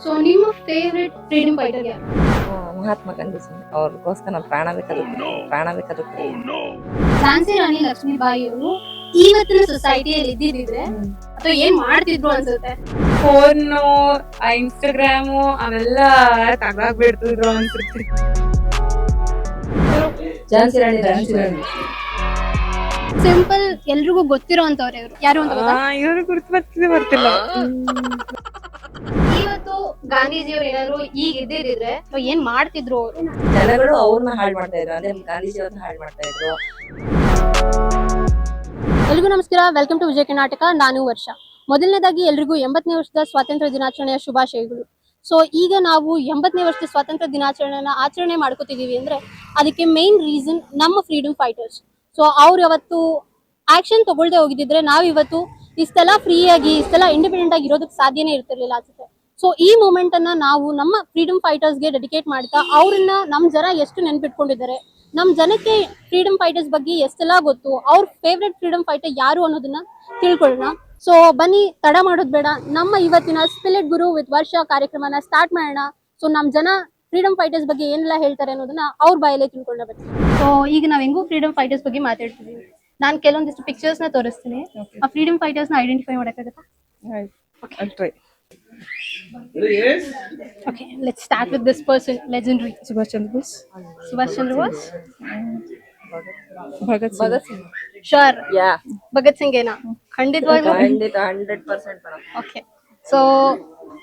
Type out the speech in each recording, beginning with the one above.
So ನಿಮ್ಮ favourite freedom fighter ಯಾರು? ಮಹಾತ್ಮ ಗಾಂಧಿ ಅವ್ರಿಗೋಸ್ಕರ ನಾನು ಪ್ರಾಣ ಬೇಕಾಗುತ್ತೆ. ಝಾನ್ಸಿ ರಾಣಿ ಲಕ್ಷ್ಮೀಬಾಯಿ ಅವರು ಇವತ್ತಿನ ಸೊಸೈಟಿಯಲ್ಲಿ ಇದ್ದಿದ್ರೆ ಅಥವಾ ಏನ್ ಮಾಡ್ತಿದ್ರು ಅನ್ಸುತ್ತೆ? ಫೋನು ಇನ್ಸ್ಟಾಗ್ರಾಮು ಅವೆಲ್ಲ ತಗಾಗ್ಬಿಡ್ತಿದ್ರು ಅನ್ಸುತ್ತೆ. ಝಾನ್ಸಿ ರಾಣಿ ಸಿಂಪಲ್ ಎಲ್ರಿಗೂ ಗೊತ್ತಿರೋ ಅಂತವ್ರು ಇವರು ಯಾರು ಅಂತ ಗೊತ್ತಾ? ಇವ್ರು ಗುರ್ತು ಬರ್ತಿಲ್ಲ. ಇವತ್ತು ಗಾಂಧೀಜಿಯವರು ಏನಾದ್ರು ಈಗ ಇದ್ದಿದ್ರೆ ಅಥವಾ ಏನ್ ಮಾಡ್ತಿದ್ರು ಅವರು? ಜನಗಳು ಅವ್ರನ್ನ ಹಾಳು ಮಾಡ್ತಾ ಇದ್ರು, ಅದೇ ಗಾಂಧೀಜಿ ಅವ್ರನ್ನ ಹಾಳು ಮಾಡ್ತಾ ಇದ್ರು. ಎಲ್ರಿಗೂ ನಮಸ್ಕಾರ, ವೆಲ್ಕಮ್ ಟು ವಿಜಯ ಕರ್ನಾಟಕ. ನಾನು ವರ್ಷ. ಮೊದಲನೇದಾಗಿ ಎಲ್ರಿಗೂ 80ನೇ ವರ್ಷದ ಸ್ವಾತಂತ್ರ್ಯ ದಿನಾಚರಣೆಯ ಶುಭಾಶಯಗಳು. ಸೊ ಈಗ ನಾವು 80ನೇ ವರ್ಷದ ಸ್ವಾತಂತ್ರ್ಯ ದಿನಾಚರಣೆನ ಆಚರಣೆ ಮಾಡ್ಕೋತಿದೀವಿ ಅಂದ್ರೆ ಅದಕ್ಕೆ ಮೇನ್ ರೀಸನ್ ನಮ್ಮ ಫ್ರೀಡಮ್ ಫೈಟರ್ಸ್. ಸೊ ಅವ್ರು ಅವತ್ತು ಆಕ್ಷನ್ ತಗೊಳ್ದೆ ಹೋಗಿದ್ರೆ ನಾವ್ ಇವತ್ತು ಇಷ್ಟೆಲ್ಲ ಫ್ರೀಯಾಗಿ ಇಷ್ಟೆಲ್ಲ ಇಂಡಿಪೆಂಡೆಂಟ್ ಆಗಿ ಇರೋದಕ್ಕೆ ಸಾಧ್ಯನೇ ಇರ್ತಿರ್ಲಿಲ್ಲ ಅನ್ಸುತ್ತೆ. ಸೊ ಈ ಮೂಮೆಂಟ್ ಅನ್ನ ನಾವು ನಮ್ಮ ಫ್ರೀಡಮ್ ಫೈಟರ್ಸ್ಗೆ ಡೆಡಿಕೇಟ್ ಮಾಡ್ತಾ ಅವ್ರನ್ನ ನಮ್ ಜನ ಎಷ್ಟು ನೆನ್ಪಿಟ್ಕೊಂಡಿದ್ದಾರೆ, ನಮ್ ಜನಕ್ಕೆ ಫ್ರೀಡಮ್ ಫೈಟರ್ಸ್ ಬಗ್ಗೆ ಎಷ್ಟೆಲ್ಲ ಗೊತ್ತು, ಅವ್ರ ಫೇವ್ರೆಟ್ ಫ್ರೀಡಮ್ ಫೈಟರ್ ಯಾರು ಅನ್ನೋದನ್ನ ತಿಳ್ಕೊಳ್ಳೋಣ. ಸೊ ಬನ್ನಿ, ತಡ ಮಾಡೋದು ಬೇಡ, ನಮ್ಮ ಇವತ್ತಿನ ಸ್ಪಿರಿಟ್ ಗುರು ವಿತ್ ವರ್ಷ ಕಾರ್ಯಕ್ರಮನ ಸ್ಟಾರ್ಟ್ ಮಾಡೋಣ. ಸೊ ನಮ್ ಜನ ಫ್ರೀಡಮ್ ಫೈಟರ್ಸ್ ಬಗ್ಗೆ ಏನೆಲ್ಲ ಹೇಳ್ತಾರೆ ಅನ್ನೋದನ್ನ ಅವ್ರ ಬಾಯಲ್ಲೇ ತಿಳ್ಕೊಂಡ ಬರ್ತೀವಿ. ಸೊ ಈಗ ನಾವ್ ಹೆಂಗೂ ಫ್ರೀಡಮ್ ಫೈಟರ್ಸ್ ಬಗ್ಗೆ ಮಾತಾಡ್ತಿದೀವಿ. ನಾನು ಕೆಲವೊಂದಿಷ್ಟು ಪಿಕ್ಚರ್ಸ್ ನ ತೋರಿಸ್ತೀನಿ. ಆ ಫ್ರೀಡಮ್ ಫೈಟರ್ಸ್ ನ ಐಡೆಂಟಿಫೈ ಮಾಡಕ್ಕಾಗತ್ತಾ? Try. Okay, let's start with this person, legendary. Subhash Chandra Bose, Subhash Chandra Bose. Bhagat Singh. Sure. Yeah Bhagat Singh ಏನಾ? ಖಂಡಿತವಾಗ್ಲೂ. 100% ಮೇಡಮ್. Okay. So,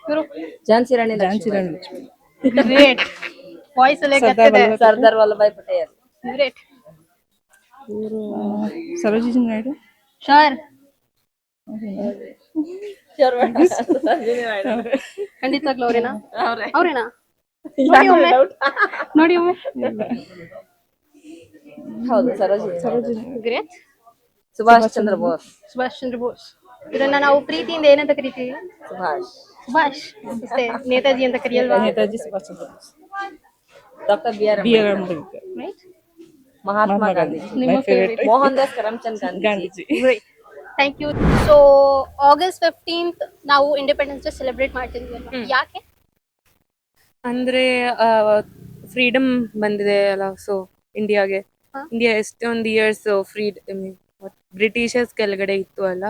ಇವರು ಝಾನ್ಸಿ ರಾಣಿ ಲಕ್ಷ್ಮಿ. great. Voice ಅಲ್ಲೇ ಗೊತ್ತಿದೆ. ಸರ್ದಾರ್ ವಲ್ಲಭಾಯ್ ಪಟೇಲ್. Great. ಸರೋಜಿನಿ ನಾಯ್ಡು. Sure. ಖಂಡಿತವಾಗ್ಲೂ ಅವ್ರೇನಾ? ಅವ್ರೇನಾ? ನೋಡಿ ಒಮ್ಮೆ. ಹೌದು, ಸರೋಜಿನಿ. ಗ್ರೇಟ್. ಸುಭಾಷ್ ಚಂದ್ರ ಬೋಸ್. ಸುಭಾಷ್ ಚಂದ್ರ ಬೋಸ್. ಇದನ್ನ ನಾವು ಪ್ರೀತಿಯಿಂದ ಏನಂತ ಕರಿತೀವಿ? ಸುಭಾಷ್. ಅಷ್ಟೇ, ನೇತಾಜಿ ಅಂತ ಕರೆಯಲ್ವಾ? Netaji Subhash Chandra Bose. Doctor B R Ambedkar. Right? Mahatma Gandhi. ನಿಮ್ಮ favourite? Mohandas Karamchand Gandhi. Great. Thank you. So August 15th ನಾವು ಇಂಡಿಪೆಂಡೆನ್ಸ್ ಡೇ ಸೆಲೆಬ್ರೇಟ್ ಮಾಡ್ತಿದ್ವಿ ಅಲ್ವಾ? ಯಾಕೆ? ಅಂದ್ರೆ ಫ್ರೀಡಮ್ ಬಂದಿದೆ ಅಲ್ಲ, ಸೊ ಇಂಡಿಯಾಗೆ. ಇಂಡಿಯಾ ಎಷ್ಟೊಂದು ಇಯರ್ಸ್ ಬ್ರಿಟಿಷರ್ಸ್ ಕೆಳಗಡೆ ಇತ್ತು ಅಲ್ಲ,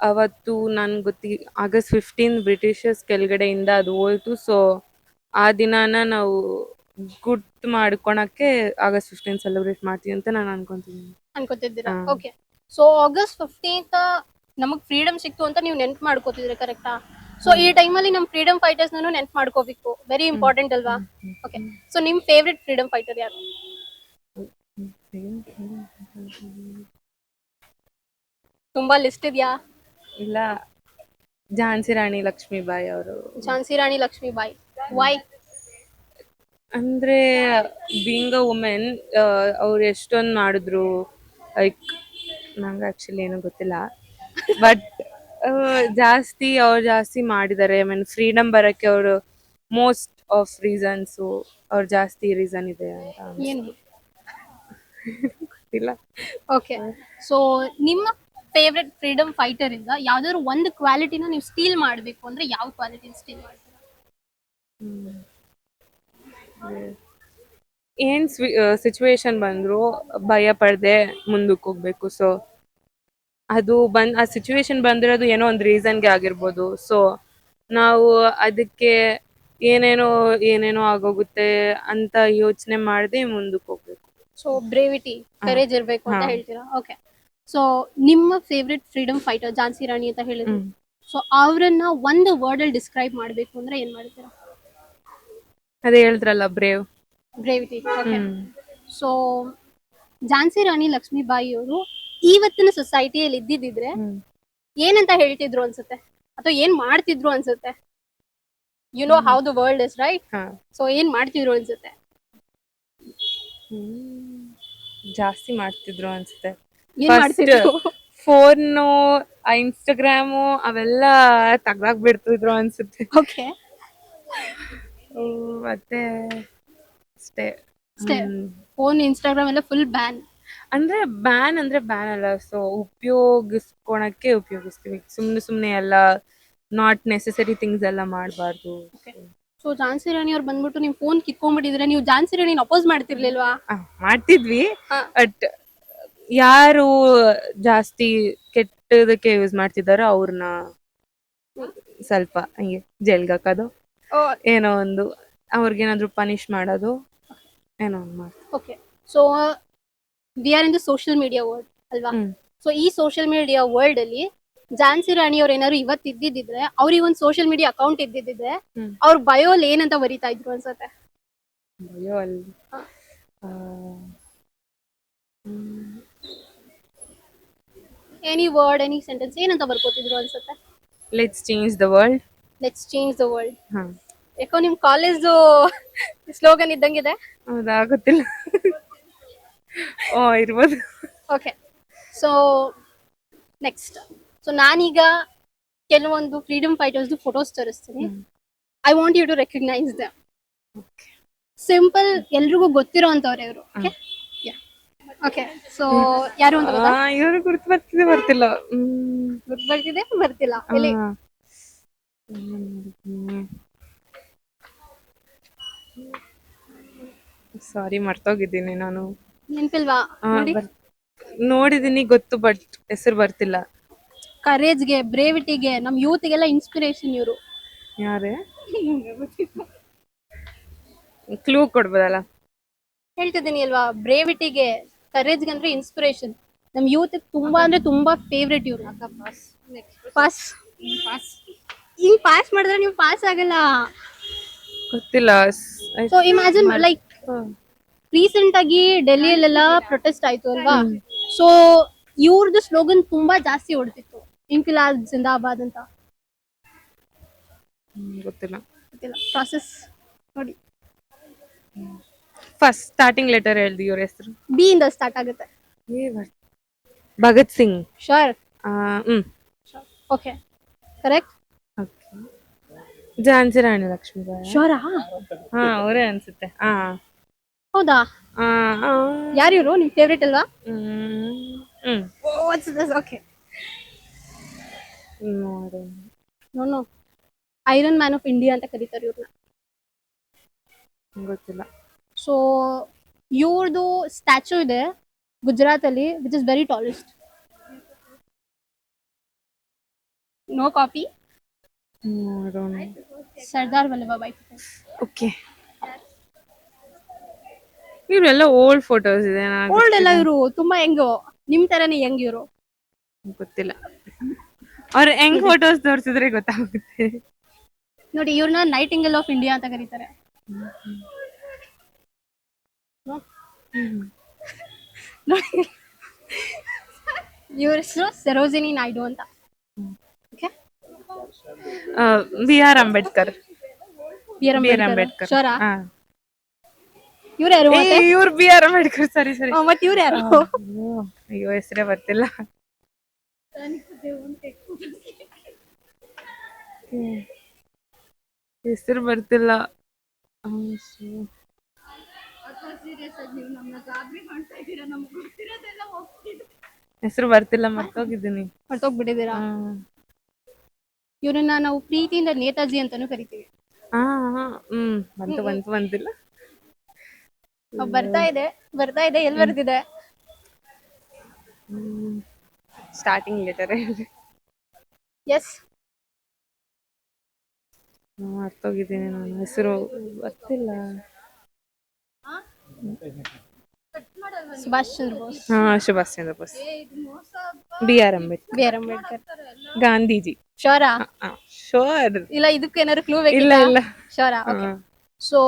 ಅವತ್ತು ನನ್ಗೆ August 15 ಬ್ರಿಟಿಷರ್ಸ್ ಕೆಳಗಡೆಯಿಂದ ಅದು ಹೋಯ್ತು. ಸೊ ಆ ದಿನಾನ ನಾವು ಗುರ್ತು ಮಾಡ್ಕೊಳಕ್ಕೆ August 15 ಸೆಲೆಬ್ರೇಟ್ ಮಾಡ್ತೀವಿ ಅಂತ ನಾನು ಅನ್ಕೋತಿದ್ದೀರಾ? ಓಕೆ. ಸೊ August 15th ನಮಗ್ ಫ್ರೀಡಮ್ ಸಿಕ್ತು ಅಂತ ನೀವು ನೆನ್ಪು ಮಾಡ್ಕೋತಿದ್ರೆ ಕರೆಕ್ಟಾ? ಸೊ ಈ ಟೈಮಲ್ಲಿ ನಮ್ ಫ್ರೀಡಮ್ ಫೈಟರ್ಸ್ ನಾನು ನೆನ್ಪು ಮಾಡ್ಕೋಬೇಕು, ವೆರಿ ಇಂಪಾರ್ಟೆಂಟ್ ಅಲ್ವಾ? ಓಕೆ. ಸೊ ನಿಮ್ ಫೇವ್ರೆಟ್ ಫ್ರೀಡಮ್ ಫೈಟರ್ ಯಾರು? ತುಂಬಾ ಲಿಸ್ಟ್ ಇದೆಯಾ? ಇಲ್ಲ, ಝಾನ್ಸಿ ರಾಣಿ ಲಕ್ಷ್ಮೀಬಾಯಿ ಅವರು. ಝಾನ್ಸಿ ರಾಣಿ ಲಕ್ಷ್ಮೀಬಾಯಿ. ವೈ? ಅಂದ್ರೆ ಬೀಯಿಂಗ್ ಅ ವುಮೆನ್ ಅವ್ರು ಎಷ್ಟೊಂದು ಮಾಡಿದ್ರು. ಲೈಕ್ ನಂಗೆ ಆಕ್ಚುಲಿ ಏನೂ ಗೊತ್ತಿಲ್ಲ, ಬಟ್ ಅವ್ರು ಜಾಸ್ತಿ ಮಾಡಿದ್ದಾರೆ. ಐ ಮೀನ್ ಫ್ರೀಡಮ್ ಬರಕ್ಕೆ ಅವರು ಮೋಸ್ಟ್ ಆಫ್ ರೀಸನ್ಸು ಅವ್ರು ಜಾಸ್ತಿ ರೀಸನ್ ಇದೆ ಅಂತ ಏನು ಗೊತ್ತಿಲ್ಲ. ಓಕೆ. ಸೊ ನಿಮ್ಮ ಫೇವ್ರೆಟ್ ಫ್ರೀಡಮ್ ಫೈಟರ್ ಇಂದ ಯಾವ್ದಾದ್ರು ಒಂದು ಕ್ವಾಲಿಟಿನ ನೀವು ಸ್ಟೀಲ್ ಮಾಡಬೇಕು ಅಂದ್ರೆ ಯಾವ ಕ್ವಾಲಿಟಿ ಸ್ಟೀಲ್ ಮಾಡ್ತೀರಾ? ಏನ್ ಸಿಚುವೇಶನ್ ಬಂದ್ರು ಭಯ ಪಡದೆ ಮುಂದಕ್ಕೆ ಹೋಗ್ಬೇಕು. ಸೊ ಅದು ಆ ಸಿಚುವೇಶನ್ ಬಂದಿರೋದು ಏನೋ ಒಂದು ರೀಸನ್ಗೆ ಆಗಿರ್ಬೋದು. ಸೊ ನಾವು ಅದಕ್ಕೆ ಏನೇನೋ ಆಗೋಗುತ್ತೆ ಅಂತ ಯೋಚನೆ ಮಾಡದೆ ಮುಂದಕ್ಕೆ ಹೋಗ್ಬೇಕು. ಸೊ ಬ್ರೇವಿಟಿ, ಕರೇಜ್ ಇರ್ಬೇಕು ಅಂತ ಹೇಳ್ತೀರಾ? ಓಕೆ. ಸೊ ನಿಮ್ಮ favourite freedom fighter Jhansi Rani ಅಂತ ಹೇಳಿದ್ರು. ಸೊ ಅವ್ರನ್ನ ಒಂದು ವರ್ಡ್ ಅಲ್ಲಿ ಡಿಸ್ಕ್ರೈಬ್ ಮಾಡ್ಬೇಕು ಅಂದ್ರೆ ಏನ್ ಮಾಡ್ತೀರಾ? ಅದೇ ಹೇಳಿದ್ರಲ್ಲ, ಬ್ರೇವಿಟಿ. ಓಕೆ. ಸೊ ಝಾನ್ಸಿ ರಾಣಿ ಲಕ್ಷ್ಮೀಬಾಯಿ ಅವರು ಇವತ್ತಿನ ಸೊಸೈಟಿಯಲ್ಲಿ ಇದ್ದಿದ್ರೆ ಏನಂತ ಹೇಳ್ತಿದ್ರು ಅನ್ಸುತ್ತೆ, ಅಥವಾ ಏನ್ ಮಾಡ್ತಿದ್ರು ಅನ್ಸುತ್ತೆ? You know how the world is, right? So ಏನ್ ಮಾಡ್ತಿದ್ರು ಅನ್ಸುತ್ತೆ? ಜಾಸ್ತಿ ಮಾಡ್ತಿದ್ರು ಅನ್ಸುತ್ತೆ. ಏನ್ ಮಾಡ್ತಿದ್ರು? ಫೋನು ಇನ್ಸ್ಟಾಗ್ರಾಮು ಅವೆಲ್ಲ ತಗಾಗ್ಬಿಡ್ತಿದ್ರು ಅನ್ಸುತ್ತೆ. ಓಕೆ. ಮತ್ತೆ ಅಷ್ಟೇ. ಫೋನ್, ಇನ್ಸ್ಟಾಗ್ರಾಮ್ ಎಲ್ಲ ಫುಲ್ ಬ್ಯಾನ್. ಅಂದ್ರೆ ಬ್ಯಾನ್ ಅಲ್ಲ, ಸೊ ಉಪಯೋಗಿಸ್ಕೊಳಕ್ಕೆ ಉಪಯೋಗಿಸ್ತೀವಿ. ಸುಮ್ನೆ ಎಲ್ಲ ನಾಟ್ ನೆಸೆಸರಿ ಥಿಂಗ್ಸ್ ಎಲ್ಲ ಮಾಡಬಾರ್ದು. ಸೊ ಝಾನ್ಸಿ ರಾಣಿ ಅವ್ರು ಬಂದ್ಬಿಟ್ಟು ನಿಮ್ ಫೋನ್ ಕಿತ್ಕೊಂಡ್ಬಿಟ್ಟಿದ್ರೆ ನೀವು ಝಾನ್ಸಿ ರಾಣಿನ ಅಪೋಸ್ ಮಾಡ್ತಿರ್ಲಿಲ್ವಾ? ಮಾಡ್ತಿದ್ವಿ, ಹಾ. ಬಟ್ ಯಾರು ಜಾಸ್ತಿ ಕೆಟ್ಟದಕ್ಕೆ ಯೂಸ್ ಮಾಡ್ತಿದಾರೋ ಅವ್ರನ್ನ ಸ್ವಲ್ಪ ಹಂಗೆ ಜೈಲ್ಗೆ ಹಾಕೋದು, ಏನೋ ಒಂದು ಅವ್ರಿಗೇನಾದ್ರು ಪನಿಷ್ ಮಾಡೋದು, ಏನೋ ಒಂದು ಮಾಡಿ. Okay, so we are in the social media world ಅಲ್ವಾ? ಸೊ ಈ ಸೋಷಿಯಲ್ ಮೀಡಿಯಾ ವರ್ಲ್ಡ್ ಅಲ್ಲಿ ಝಾನ್ಸಿ ರಾಣಿ ಅವ್ರು ಏನಾದ್ರು ಇವತ್ತು ಇದ್ದಿದ್ರೆ, ಅವ್ರಿಗೆ ಒಂದು ಸೋಷಿಯಲ್ ಮೀಡಿಯಾ ಅಕೌಂಟ್ ಇದ್ದಿದ್ರೆ, ಅವ್ರ ಬಯೋಲ್ ಏನಂತ ಬರೀತಾ ಇದ್ರು ಅನ್ಸತ್ತೆ? ಅಯ್ಯೋ ಅಲ್ಲಿ ಎನಿ ವರ್ಡ್, ಎನಿ ಸೆಂಟೆನ್ಸ್ ಏನಂತ ಬರ್ಕೋತಿದ್ರು ಅನ್ಸತ್ತೆ? Let's change the world. Let's change the world. ಯಾಕೋ ನಿಮ್ ಕಾಲೇಜ್ ಸ್ಲೋಗನ್ ಇದ್ದಂಗಿದೆ. ಹೌದಾ, ಗೊತ್ತಿಲ್ಲ. ಇರ್ಬೋದು. ಓಕೆ, ಸೊ ನೆಕ್ಸ್ಟ್, ಸೊ ನಾನೀಗ ಕೆಲವೊಂದು ಫ್ರೀಡಮ್ ಫೈಟರ್ಸ್ ಫೋಟೋಸ್ ತೋರಿಸ್ತೀನಿ. I want you to recognise them. Simple, ಎಲ್ರಿಗೂ ಗೊತ್ತಿರೋ ಅಂತವ್ರೆ ಇವರು. ಓಕೆ, ಓಕೆ, ಸೊ ಯಾರು ಅಂತ ಗೊತ್ತಾ? ಇವರು ಗುರ್ತು ಬರ್ತಿಲ್ಲ. ಗುರ್ತು ಬರ್ತಿಲ್ಲ. ಎಲ್ಲಿ? ಸಾರಿ, ಮರ್ತೋಗಿದ್ದೀನಿ ನಾನು. ನೆನ್ಪಿಲ್ವಾ? ನೋಡಿದೀನಿ ಗೊತ್ತು, ಬಟ್ ಹೆಸರು ಬರ್ತಿಲ್ಲ. ಕರೇಜ್ಗೆ, ಬ್ರೇವಿಟಿಗೆ, ನಮ್ ಯೂತ್ಗೆಲ್ಲ ಇನ್ಸ್ಪಿರೇಷನ್ ಇವರು. ಯಾರೇ? ಕ್ಲೂ ಕೊಡ್ಬೋದಲ್ಲ? ಹೇಳ್ತಿದ್ದೀನಿ ಅಲ್ವಾ, ಬ್ರೇವಿಟಿಗೆ, ಕರೇಜ್ಗೆ ಅಂದ್ರೆ ಇನ್ಸ್ಪಿರೇಷನ್. ನಮ್ ಯೂತ್ ತುಂಬಾ ಅಂದ್ರೆ ತುಂಬಾ ಫೇವ್ರೆಟ್ ಇವ್ರು. ಪಾಸ್ ಹಿಂಗ್ ಪಾಸ್ ಮಾಡಿದ್ರೆ ನೀವು ಪಾಸ್ ಆಗಲ್ಲ. ಗೊತ್ತಿಲ್ಲ. ಸೊ ಇಮ್ಯಾಜಿನ್, ಲೈಕ್ ರೀಸೆಂಟ್ ಆಗಿ ಡೆಲ್ಲಿಯಲ್ಲೆಲ್ಲ ಪ್ರೊಟೆಸ್ಟ್ ಆಯ್ತು ಅಲ್ವಾ? ಸೊ ಇವ್ರದ್ದು ಸ್ಲೋಗನ್ ತುಂಬಾ ಜಾಸ್ತಿ ಹೊಡ್ತಿತ್ತು, ಇನ್ಕಿಲಾಬ್ ಜಿಂದಾಬಾದ್ ಅಂತ. ಗೊತ್ತಿಲ್ಲ. ಪ್ರಾಸೆಸ್ ನೋಡಿ. ಫಸ್ಟ್ ಸ್ಟಾರ್ಟಿಂಗ್ ಲೆಟರ್ ಹೇಳ್ದಿ ಇವ್ರ ಹೆಸರು? ಬಿ ಇಂದ ಸ್ಟಾರ್ಟ್ ಆಗುತ್ತೆ. Bhagat Singh. Sure? Okay, correct. Jhansi Rani Lakshmibai. ಶೋರಾ? ಹಾ, ಅವರೇ ಅನ್ಸುತ್ತೆ. ಹೌದಾ? ಯಾರು ಇವರು? ನಿಮ್ ಫೇವ್ರೇಟ್ ಅಲ್ವಾ? Okay, no, iron man of India ಅಂತ ಕರೀತಾರೆ ಇವ್ರನ್ನ. ಗೊತ್ತಿಲ್ಲ. ಸೊ ಇವ್ರದ್ದು ಸ್ಟ್ಯಾಚ್ಯೂ ಇದೆ ಗುಜರಾತ್ ಅಲ್ಲಿ, which is very tallest. No copy. Sardar Vallabhbhai Patel. Okay, ಇವರೆಲ್ಲ ಓಲ್ಡ್ ಫೋಟೋಸ್ ಇದೆ. ಓಲ್ಡ್ ಎಲ್ಲ, ಇವರು ತುಂಬಾ ಹೆಂಗು, ನಿಮ್ ತರನೇ ಹೆಂಗ್ ಇವರು. ಗೊತ್ತಿಲ್ಲ. ಅವ್ರ ಹೆಂಗ್ ಫೋಟೋಸ್ ತೋರಿಸಿದ್ರೆ ಗೊತ್ತಾಗುತ್ತೆ. ನೋಡಿ, ಇವ್ರನ್ನ ನೈಟಿಂಗೇಲ್ ಆಫ್ ಇಂಡಿಯಾ ಅಂತ ಕರೀತಾರೆ. ಇವ್ರ ಹೆಸರು ಸರೋಜಿನಿ ನಾಯ್ಡು ಅಂತ. Okay, B R Ambedkar. B R Ambedkar. ಶೋರಾ? ಇವ್ರು ಯಾರು? ಇವ್ರು ಬಿ ಆರ್ ಅಂಬೇಡ್ಕರ್. ಸರಿ. ಮತ್ತೆ ಇವ್ರು ಯಾರು? ಅಯ್ಯೋ, ಹೆಸರೇ ಬರ್ತಿಲ್ಲ. ಹೆಸರು ಬರ್ತಿಲ್ಲ. ಹೆಸರು ಬರ್ತಿಲ್ಲ, ಮರ್ತೋಗಿದ್ದೀನಿ. ಮರ್ತೋಗ್ಬಿಟ್ಟಿದ್ದೀರಾ? ಇವ್ರನ್ನ ನಾವು ಪ್ರೀತಿಯಿಂದ ನೇತಾಜಿ ಅಂತಾನೂ ಕರಿತೀವಿ. ಬಂತಿಲ್ಲ. ಬರ್ತಾ ಇದೆ. ಎಲ್ಲಿ ಬರ್ತಿದೆ? Starting letter. ಎಸ್, ಮರ್ತೋಗಿದ್ದೀನಿ ನಾನು. ಹೆಸರು ಬರ್ತಿಲ್ಲ. ಸುಭಾಷ್ ಚಂದ್ರ ಬೋಸ್. ಸುಭಾಷ್ ಚಂದ್ರ ಬೋಸ್. B R Ambedkar. ಗಾಂಧೀಜಿ. ಶೋರಾ? ಶೋರ್. ಇಲ್ಲ, ಇದಕ್ಕೆ ಏನಾದ್ರು ಕ್ಲೂ ಇಲ್ಲ. ಶೋರಾ? ಓಕೆ, ಸೊ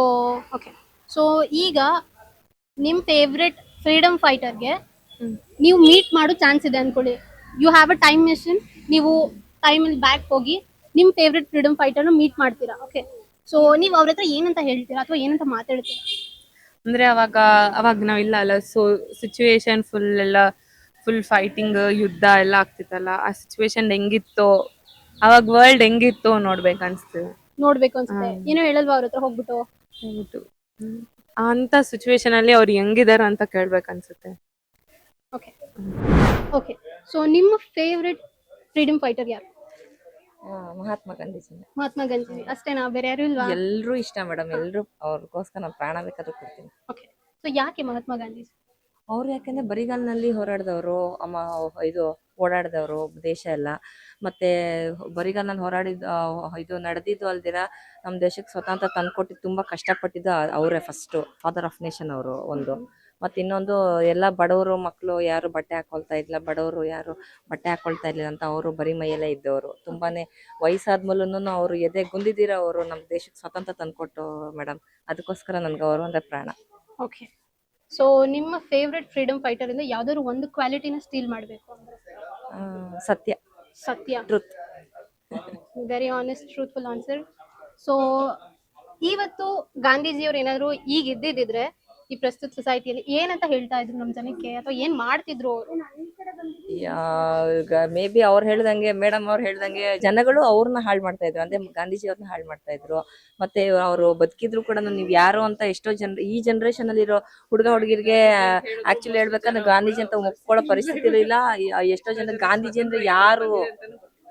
ಓಕೆ, ಸೊ ಈಗ ನಿಮ್ ಫೇವ್ರೆಟ್ ಫ್ರೀಡಮ್ ಫೈಟರ್ಗೆ ನೀವು ಮೀಟ್ ಮಾಡೋ ಚಾನ್ಸ್ ಇದೆ ಅನ್ಕೊಳ್ಳಿ. You have a time machine. ನೀವು ಟೈಮಲ್ಲಿ ಬ್ಯಾಕ್ ಹೋಗಿ ನಿಮ್ ಫೇವ್ರೆಟ್ ಫ್ರೀಡಮ್ ಫೈಟರ್ನ ಮೀಟ್ ಮಾಡ್ತೀರಾ. ಓಕೆ, ಸೊ ನೀವು ಅವ್ರ ಹತ್ರ ಏನಂತ ಹೇಳ್ತೀರಾ ಅಥವಾ ಏನಂತ ಮಾತಾಡ್ತೀರಾ? ಅಂದ್ರೆ ಅವಾಗ ನಾವಿಲ್ಲ ಅಲ್ಲ, ಸೊ ಸಿಚುವೇಶನ್ ಫುಲ್ ಫೈಟಿಂಗ್, ಯುದ್ಧ ಎಲ್ಲ ಆಗ್ತಿತ್ತಲ್ಲ, ಆ ಸಿಚುವೇಶನ್ ಹೆಂಗಿತ್ತು, ಅವಾಗ ವರ್ಲ್ಡ್ ಹೆಂಗಿತ್ತು ನೋಡ್ಬೇಕು ಅನ್ಸುತ್ತೆ. ಏನೋ ಹೇಳಲ್ವಾ ಅವ್ರ ಹತ್ರ ಹೋಗ್ಬಿಟ್ಟು? ಅಂತ ಸಿಚುವೇಶನ್ ಅಲ್ಲಿ ಅವ್ರು ಹೆಂಗಿದಾರ ಅಂತ ಕೇಳ್ಬೇಕು ಅನ್ಸುತ್ತೆ. ಓಕೆ, ಸೊ ನಿಮ್ಮ ಫೇವ್ರೆಟ್ ಫ್ರೀಡಮ್ ಫೈಟರ್ ಯಾರು? ಮಹಾತ್ಮ ಗಾಂಧೀಜಿ ಮಹಾತ್ಮ ಗಾಂಧಿ ಅಷ್ಟೇನಾ, ಬೇರೆ ಯಾರು ಇಲ್ವಾ? ಎಲ್ರೂ ಇಷ್ಟ ಮೇಡಮ್, ಎಲ್ರು ಅವ್ರಿಗೋಸ್ಕರ ನಾನು ಪ್ರಾಣ ಬೇಕಾದ್ರೂ ಕೊಡ್ತೀನಿ. ಓಕೆ. ಸೊ ಯಾಕೆ ಮಹಾತ್ಮ ಗಾಂಧಿ? ಅವ್ರು ಯಾಕೆಂದ್ರೆ ಬರಿಗಾಲಿನಲ್ಲಿ ಹೋರಾಡಿದವರು, ಇದು ಓಡಾಡಿದವರು ದೇಶ ಎಲ್ಲ. ಮತ್ತೆ ಬರಿಗಾಲಿನಲ್ಲಿ ಇದು ನಡೆದಿದ್ದು ಅಲ್ದಿರ ನಮ್ಮ ದೇಶಕ್ಕೆ ಸ್ವತಂತ್ರ ತಂದ್ಕೊಟ್ಟಿದ್ದು ತುಂಬಾ ಕಷ್ಟಪಟ್ಟಿದ್ದು ಅವರೇ ಫಸ್ಟ್ ಫಾದರ್ ಆಫ್ ನೇಷನ್ ಅವರು ಒಂದು. ಮತ್ತೆ ಇನ್ನೊಂದು ಎಲ್ಲ ಬಡವರು ಮಕ್ಕಳು ಯಾರು ಬಟ್ಟೆ ಹಾಕೊಳ್ತಾ ಇಲ್ಲ, ಬಡವರು ಯಾರು ಬಟ್ಟೆ ಹಾಕೊಳ್ತಾ ಇರ್ಲಿಲ್ಲ ಅಂತ ಅವರು ಬರಿ ಮೈಯಲ್ಲೇ ಇದ್ದವರು. ತುಂಬಾನೇ ವಯಸ್ಸಾದ್ಮೇಲೂ ಅವರು ಎದೆ ಗುಂದಿದ್ದೀರ ಅವರು ನಮ್ಮ ದೇಶಕ್ಕೆ ಸ್ವತಂತ್ರ ತಂದ್ಕೊಟ್ಟು ಮೇಡಮ್. ಅದಕ್ಕೋಸ್ಕರ ನನ್ಗೆ ಅವರು ಅಂದ್ರೆ ಪ್ರಾಣ. ಓಕೆ. ಸೊ ನಿಮ್ಮ ಫೇವ್ರೆಟ್ ಫ್ರೀಡಮ್ ಫೈಟರ್ ಇಂದ ಯಾವ್ದಾದ್ರು ಒಂದು ಕ್ವಾಲಿಟಿನ ಸ್ಟೀಲ್ ಮಾಡಬೇಕು ಅಂದ್ರೆ? ಸತ್ಯ, ಸತ್ಯ. Truth. Very honest, truthful answer. So ಇವತ್ತು ಗಾಂಧೀಜಿಯವ್ರು ಏನಾದ್ರು ಈಗ ಇದ್ದಿದ್ರೆ ಈ ಪ್ರಸ್ತುತ ಸೊಸೈಟಿಯಲ್ಲಿ ಏನಂತ ಹೇಳ್ತಾ ಇದ್ರು ನಮ್ಮ ಜನಕ್ಕೆ, ಅಥವಾ ಏನ್ ಮಾಡ್ತಿದ್ರು ಅವರು? ಈಗ ಮೇ ಬಿ ಅವ್ರು ಹೇಳ್ದಂಗೆ, ಮೇಡಮ್ ಅವ್ರು ಹೇಳ್ದಂಗೆ ಜನಗಳು ಅವ್ರನ್ನ ಹಾಳು ಮಾಡ್ತಾ ಇದ್ರು, ಅಂದ್ರೆ ಗಾಂಧೀಜಿ ಅವ್ರನ್ನ ಹಾಳು ಮಾಡ್ತಾ ಇದ್ರು. ಮತ್ತೆ ಅವರು ಬದುಕಿದ್ರು ಕೂಡ ನೀವ್ ಯಾರು ಅಂತ ಎಷ್ಟೋ ಈ ಜನರೇಷನ್ ಅಲ್ಲಿ ಇರೋ ಹುಡುಗ ಹುಡುಗಿರಿಗೆ ಆಕ್ಚುಲಿ ಹೇಳ್ಬೇಕಂದ್ರೆ ಗಾಂಧೀಜಿ ಅಂತ ಒಪ್ಕೊಳ್ಳೋ ಪರಿಸ್ಥಿತಿ ಇಲ್ಲ. ಎಷ್ಟೋ ಜನ ಗಾಂಧೀಜಿ ಅಂದ್ರೆ ಯಾರು,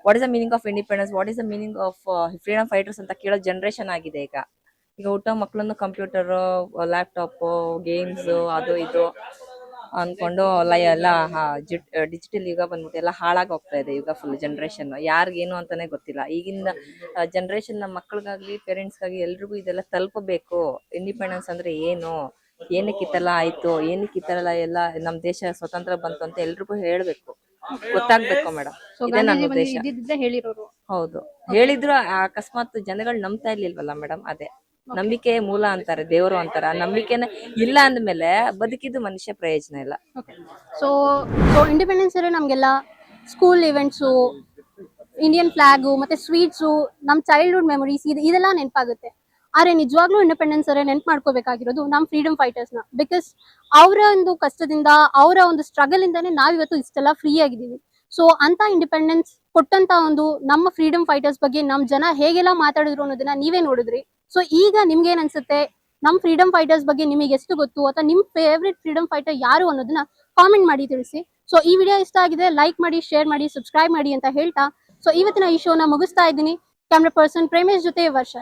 what is the meaning of independence, what is the meaning of freedom fighters ಅಂತ ಕೇಳೋ ಜನರೇಷನ್ ಆಗಿದೆ ಈಗ. ಹುಟ್ಟೋ ಮಕ್ಳನ್ನು ಕಂಪ್ಯೂಟರ್, ಲ್ಯಾಪ್ಟಾಪ್, ಗೇಮ್ಸ್, ಅದು ಇದು ಅನ್ಕೊಂಡು ಎಲ್ಲ ಡಿಜಿಟಲ್ ಯುಗ ಬಂದ್ಬಿಟ್ಟು ಎಲ್ಲ ಹಾಳಾಗಿ ಹೋಗ್ತಾ ಇದೆ ಯುಗ ಫುಲ್. ಜನರೇಷನ್ ಯಾರಿಗೇನು ಅಂತಾನೆ ಗೊತ್ತಿಲ್ಲ. ಈಗಿನ ಜನರೇಷನ್ ನಮ್ಮ ಮಕ್ಳಿಗಾಗ್ಲಿ ಪೇರೆಂಟ್ಸ್ಗಾಗ್ಲಿ ಎಲ್ರಿಗೂ ಇದೆಲ್ಲ ತಲುಪಬೇಕು. ಇಂಡಿಪೆಂಡೆನ್ಸ್ ಅಂದ್ರೆ ಏನು, ಏನಕ್ಕೆ ಈ ತರ ಆಯ್ತು, ಏನಕ್ಕೆ ಈ ತರ ಎಲ್ಲ ನಮ್ಮ ದೇಶ ಸ್ವತಂತ್ರ ಬಂತು ಅಂತ ಎಲ್ರಿಗೂ ಹೇಳ್ಬೇಕು, ಗೊತ್ತಾಗ್ಬೇಕು ಮೇಡಮ್. ಇದೇ ನನ್ನ ಉದ್ದೇಶ. ಹೇಳಿರೋರು. ಹೌದು, ಹೇಳಿದ್ರು ಅಕಸ್ಮಾತ್ ಜನಗಳು ನಂಬ್ತಾ ಇರ್ಲಿಲ್ವಲ್ಲ ಮೇಡಮ್. ಅದೇ ನಂಬಿಕೆ ಮೂಲ ಅಂತಾರೆ, ದೇವರು ಅಂತಾರೆ. ಆ ನಂಬಿಕೆನ ಇಲ್ಲ ಅಂದ್ಮೇಲೆ ಬದುಕಿದ್ದು ಮನುಷ್ಯ ಪ್ರಯೋಜನ ಇಲ್ಲ. ಸೊ ಇಂಡಿಪೆಂಡೆನ್ಸ್ ಅಲ್ಲಿ ನಮ್ಗೆಲ್ಲ ಸ್ಕೂಲ್ ಇವೆಂಟ್ಸು, ಇಂಡಿಯನ್ ಫ್ಲಾಗು, ಮತ್ತೆ ಸ್ವೀಟ್ಸು, ನಮ್ಮ ಚೈಲ್ಡ್ಹುಡ್ ಮೆಮೊರೀಸ್ ಇದೆಲ್ಲ ನೆನಪಾಗುತ್ತೆ. ಆದ್ರೆ ನಿಜವಾಗ್ಲೂ ಇಂಡಿಪೆಂಡೆನ್ಸ್ ಅವರೇ ನೆನ್ಪು ಮಾಡ್ಕೋಬೇಕಾಗಿರೋದು ನಮ್ಮ ಫ್ರೀಡಮ್ ಫೈಟರ್ಸ್ನ. ಬಿಕಾಸ್ ಅವರ ಒಂದು ಕಷ್ಟದಿಂದ, ಅವರ ಒಂದು ಸ್ಟ್ರಗಲ್ ಇಂದಾನೆ ನಾವಿವತ್ತು ಇಷ್ಟೆಲ್ಲ ಫ್ರೀ ಆಗಿದ್ದೀವಿ. ಸೊ ಅಂತ ಇಂಡಿಪೆಂಡೆನ್ಸ್ ಕೊಟ್ಟಂತ ಒಂದು ನಮ್ಮ ಫ್ರೀಡಮ್ ಫೈಟರ್ಸ್ ಬಗ್ಗೆ ನಮ್ಮ ಜನ ಹೇಗೆಲ್ಲ ಮಾತಾಡಿದ್ರು ಅನ್ನೋದನ್ನ ನೀವೇ ನೋಡಿದ್ರಿ. ಸೊ ಈಗ ನಿಮ್ಗೆ ಏನ್ ಅನ್ಸುತ್ತೆ, ನಮ್ಮ ಫ್ರೀಡಮ್ ಫೈಟರ್ಸ್ ಬಗ್ಗೆ ನಿಮಗೆ ಎಷ್ಟು ಗೊತ್ತು, ಅಥವಾ ನಿಮ್ ಫೇವ್ರೆಟ್ ಫ್ರೀಡಮ್ ಫೈಟರ್ ಯಾರು ಅನ್ನೋದನ್ನ ಕಾಮೆಂಟ್ ಮಾಡಿ ತಿಳಿಸಿ. ಸೊ ಈ ವಿಡಿಯೋ ಇಷ್ಟ ಆಗಿದೆ, ಲೈಕ್ ಮಾಡಿ, ಶೇರ್ ಮಾಡಿ, ಸಬ್ಸ್ಕ್ರೈಬ್ ಮಾಡಿ ಅಂತ ಹೇಳ್ತಾ ಸೊ ಇವತ್ತಿನ ಈ ಶೋನ ಮುಗಿಸ್ತಾ ಇದ್ದೀನಿ. ಕ್ಯಾಮ್ರಾ ಪರ್ಸನ್ ಪ್ರೇಮೇಶ್ ಜೊತೆ ವರ್ಷ.